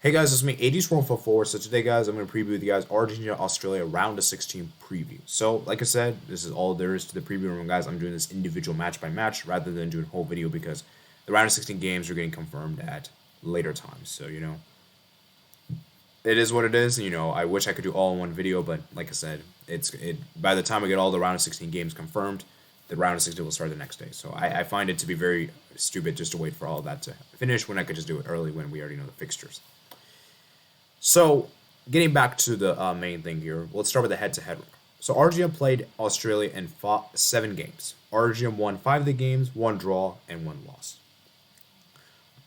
Hey guys, it's me, 80s144. So today, guys, I'm going to preview with you guys Argentina, Australia round of 16 preview. So, like I said, this is all there is to the preview room, guys. I'm doing this individual match by match rather than doing a whole video because the round of 16 games are getting confirmed at later times. So, it is what it is. I wish I could do all in one video, but like I said, by the time we get all the round of 16 games confirmed, the round of 16 will start the next day. So I find it to be very stupid just to wait for all of that to finish when I could just do it early when we already know the fixtures. So, getting back to the main thing here, let's start with the head-to-head. So, Argentina played Australia in 7 games. Argentina won 5 of the games, 1 draw, and 1 loss.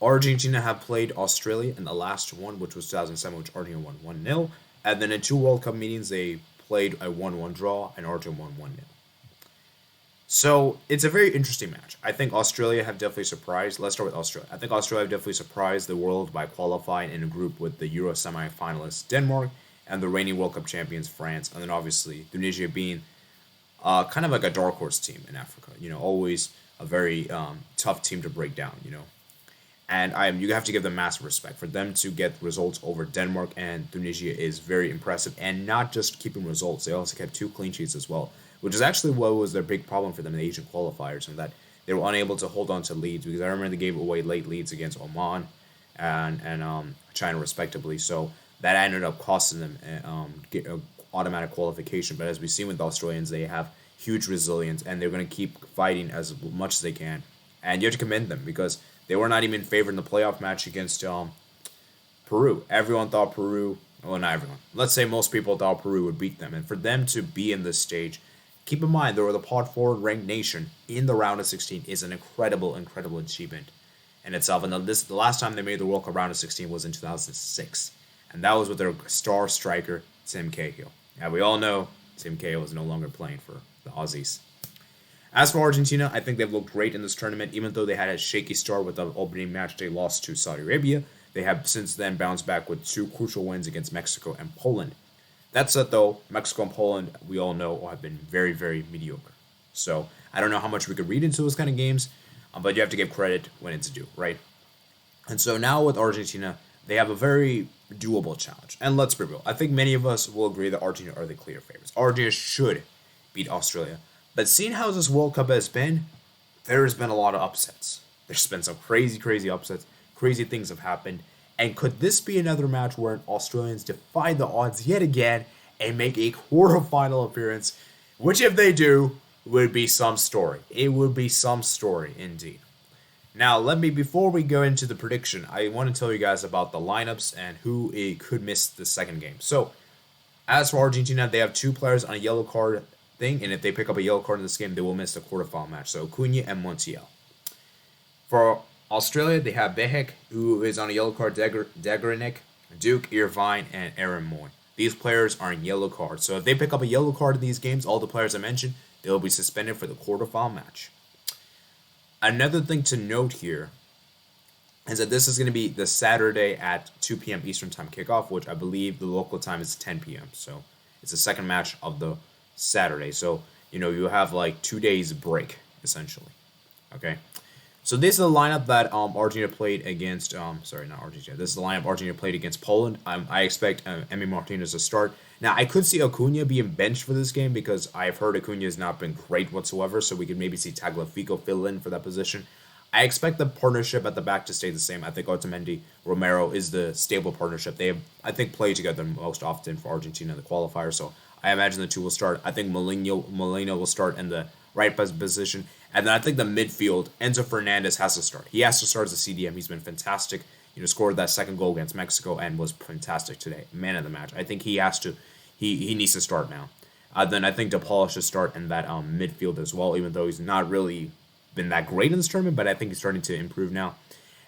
Argentina have played Australia in the last one, which was 2007, which Argentina won 1-0. And then in 2 World Cup meetings, they played a 1-1 draw, and Argentina won 1-0. So it's a very interesting match. I think Australia have definitely surprised. Let's start with Australia. I think Australia have definitely surprised the world by qualifying in a group with the Euro semi-finalists Denmark and the reigning World Cup champions France, and then obviously Tunisia being kind of like a dark horse team in Africa. Always a very tough team to break down. And you have to give them massive respect for them to get results over Denmark and Tunisia is very impressive, and not just keeping results. They also kept 2 clean sheets as well, which is actually what was their big problem for them in the Asian qualifiers, and that they were unable to hold on to leads, because I remember they gave away late leads against Oman and China respectively. So that ended up costing them get an automatic qualification. But as we've seen with the Australians, they have huge resilience, and they're going to keep fighting as much as they can. And you have to commend them because they were not even favored in the playoff match against Peru. Everyone thought Peru, well, not everyone. Let's say most people thought Peru would beat them. And for them to be in this stage, keep in mind, they were the pod forward ranked nation in the round of 16 is an incredible, incredible achievement in itself. And the last time they made the World Cup round of 16 was in 2006. And that was with their star striker, Tim Cahill. Now, we all know Tim Cahill is no longer playing for the Aussies. As for Argentina, I think they've looked great in this tournament, even though they had a shaky start with the opening match they lost to Saudi Arabia. They have since then bounced back with 2 crucial wins against Mexico and Poland. That said, though, Mexico and Poland, we all know, have been very, very mediocre. So I don't know how much we could read into those kind of games, but you have to give credit when it's due, right? And so now with Argentina, they have a very doable challenge. And let's be real, I think many of us will agree that Argentina are the clear favorites. Argentina should beat Australia. But seeing how this World Cup has been, there's been a lot of upsets. There's been some crazy, crazy upsets. Crazy things have happened. And could this be another match where Australians defy the odds yet again and make a quarterfinal appearance, which if they do, would be some story. It would be some story indeed. Now, before we go into the prediction, I want to tell you guys about the lineups and who could miss the second game. So, as for Argentina, they have 2 players on a yellow card thing, and if they pick up a yellow card in this game, they will miss the quarterfinal match. So, Cunha and Montiel. For Australia, they have Behek, who is on a yellow card, Degernik, Duke, Irvine, and Aaron Moy. These players are in yellow cards. So if they pick up a yellow card in these games, all the players I mentioned, they will be suspended for the quarterfinal match. Another thing to note here is that this is going to be the Saturday at 2 p.m. Eastern Time kickoff, which I believe the local time is 10 p.m. So it's the second match of the Saturday. So, you have like 2 days break, essentially. Okay. So this is the lineup that Argentina played against. Sorry, not Argentina. This is the lineup Argentina played against Poland. I expect Emi Martinez to start. Now I could see Acuna being benched for this game because I've heard Acuna has not been great whatsoever. So we could maybe see Tagliafico fill in for that position. I expect the partnership at the back to stay the same. I think Otamendi Romero is the stable partnership. They have, I think, played together most often for Argentina in the qualifier. So I imagine the 2 will start. I think Molina will start in the right position. And then I think the midfield, Enzo Fernandez has to start. He has to start as a CDM. He's been fantastic. Scored that second goal against Mexico and was fantastic today. Man of the match. I think he has to. He needs to start now. Then I think DePaul should start in that midfield as well, even though he's not really been that great in this tournament, but I think he's starting to improve now.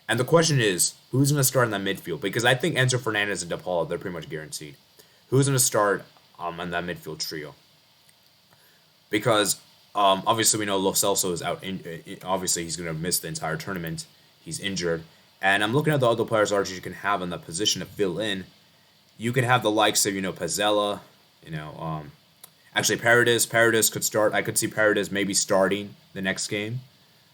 And the question is, who's going to start in that midfield? Because I think Enzo Fernandez and DePaul, they're pretty much guaranteed. Who's going to start in that midfield trio? Because obviously we know Lo Celso is out. Obviously he's going to miss the entire tournament. He's injured. And I'm looking at the other players Argentina can have in the position to fill in. You could have the likes of, Pezzella, actually Paredes could start. I could see Paredes maybe starting the next game.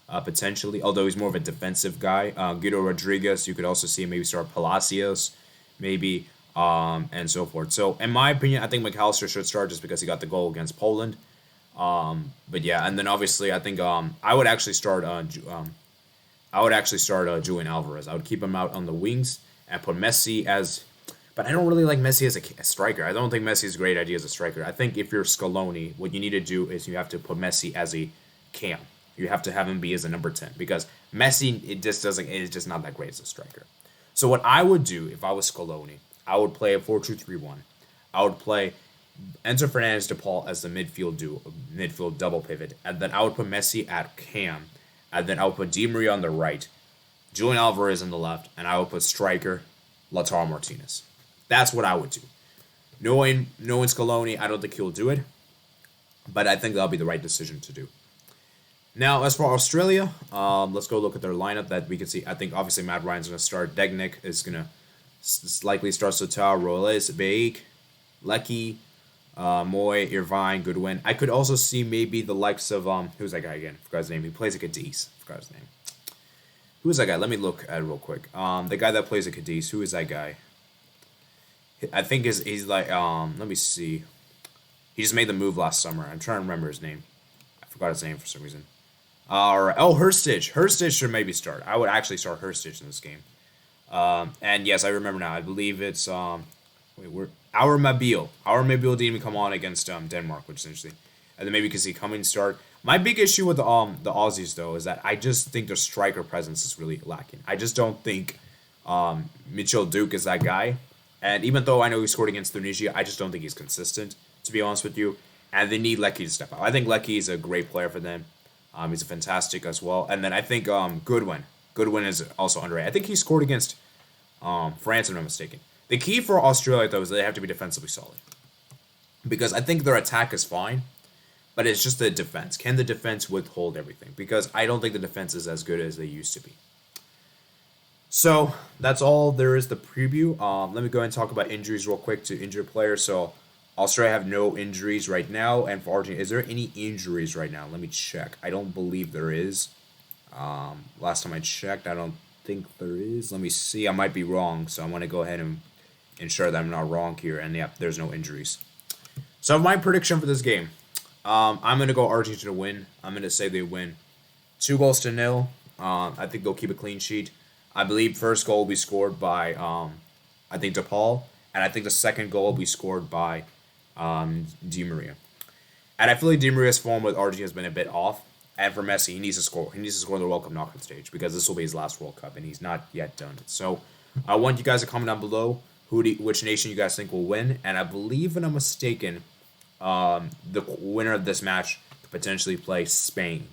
Potentially, although he's more of a defensive guy. Guido Rodriguez, you could also see him maybe start Palacios. maybe, and so forth. So in my opinion, I think McAllister should start just because he got the goal against Poland. But yeah, and then obviously I think I would actually start Julian Alvarez. I would keep him out on the wings and put Messi as. But I don't really like Messi as a striker. I don't think Messi is a great idea as a striker. I think if you're Scaloni, what you need to do is you have to put Messi as a cam. You have to have him be as a number 10 because Messi it's just not that great as a striker. So what I would do if I was Scaloni, I would play a 4-2-3-1. I would play Enzo Fernandez de Paul as the midfield double pivot, and then I would put Messi at cam, and then I would put Di Maria on the right, Julian Alvarez on the left, and I would put striker Lautaro Martinez. That's what I would do. Knowing Scaloni, I don't think he'll do it, but I think that'll be the right decision to do. Now, as for Australia, let's go look at their lineup that we can see. I think obviously Matt Ryan's going to start. Degnick is going to likely start Sotar, Roles, Baik, Lecky, Moy, Irvine, Goodwin. I could also see maybe the likes of who's that guy again? Forgot his name. He plays at Cadiz. Forgot his name. Who is that guy? Let me look at it real quick. The guy that plays at Cadiz. Who is that guy? I think he's like let me see. He just made the move last summer. I'm trying to remember his name. I forgot his name for some reason. Alright. Oh, Herstich. Herstich should maybe start. I would actually start Herstich in this game. And yes, I remember now. I believe it's our Mobile. Our Mobile didn't even come on against Denmark, which is interesting. And then maybe because he come in start. My big issue with the Aussies though is that I just think their striker presence is really lacking. I just don't think Mitchell Duke is that guy. And even though I know he scored against Tunisia, I just don't think he's consistent, to be honest with you. And they need Lecky to step up. I think Lecky is a great player for them. He's a fantastic as well. And then I think Goodwin. Goodwin is also underrated. I think he scored against France, if I'm not mistaken. The key for Australia, though, is they have to be defensively solid. Because I think their attack is fine, but it's just the defense. Can the defense withhold everything? Because I don't think the defense is as good as they used to be. So that's all there is the preview. Let me go ahead and talk about injuries real quick to injured players. So Australia have no injuries right now. And for Argentina, is there any injuries right now? Let me check. I don't believe there is. Last time I checked, I don't think there is. Let me see. I might be wrong. So I'm going to go ahead and ensure that I'm not wrong here. And yeah, there's no injuries. So my prediction for this game. I'm going to go Argentina to win. I'm going to say they win 2-0. I think they'll keep a clean sheet. I believe first goal will be scored by, I think, DePaul. And I think the second goal will be scored by Di Maria. And I feel like Di Maria's form with Argentina has been a bit off. And for Messi, he needs to score. He needs to score in the World Cup knockout stage because this will be his last World Cup, and he's not yet done it. So I want you guys to comment down below which nation you guys think will win. And I believe, if I'm mistaken, the winner of this match could potentially play Spain,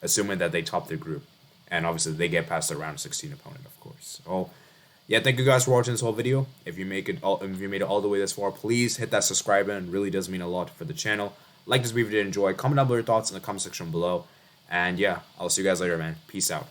assuming that they top their group. And obviously, they get past the round 16 opponent, of course. So, yeah, thank you guys for watching this whole video. If you made it all the way this far, please hit that subscribe button. It really does mean a lot for the channel. Like this video if you did enjoy. Comment down below your thoughts in the comment section below. And yeah, I'll see you guys later, man. Peace out.